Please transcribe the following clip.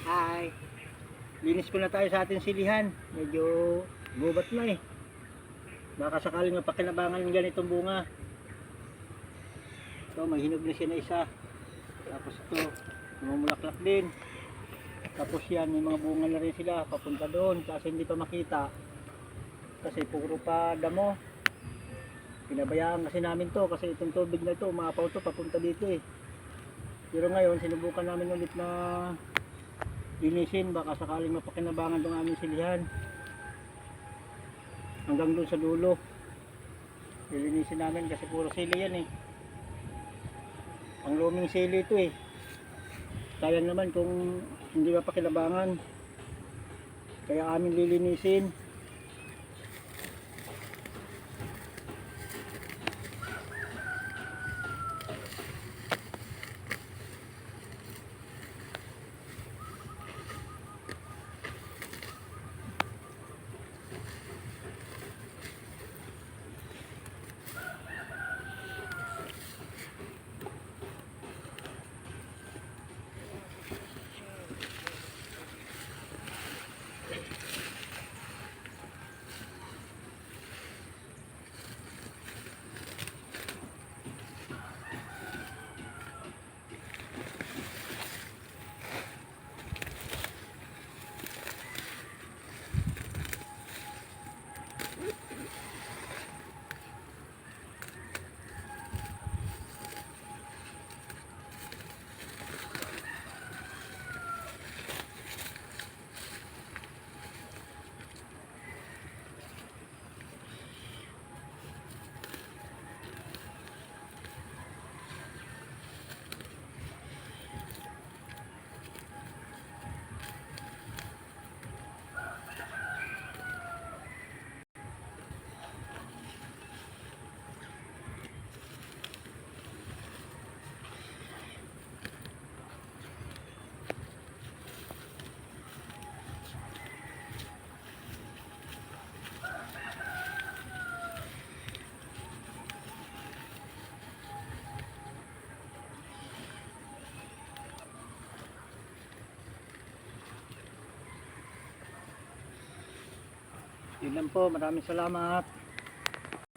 Hi. Linis ko na tayo sa ating silihan. Medyo gubat na eh. Baka sakaling mapakinabangan ng ganitong bunga. Ito, may hinog na siya na isa. Tapos ito, namumulaklak din. Tapos yan, may mga bunga na rin sila papunta doon kasi hindi pa makita. Kasi puro pa damo. Pinabayaan kasi namin to kasi itong tubig na ito, umapaw to papunta dito eh. Pero ngayon, sinubukan namin ulit na linisin, baka sakaling mapakinabangan ng aming silihan hanggang doon sa dulo. Lilinisin namin kasi puro sili yan eh, ang luming sili ito eh. Sayang naman kung hindi mapakinabangan, kaya amin lilinisin. Yun lang po, maraming salamat.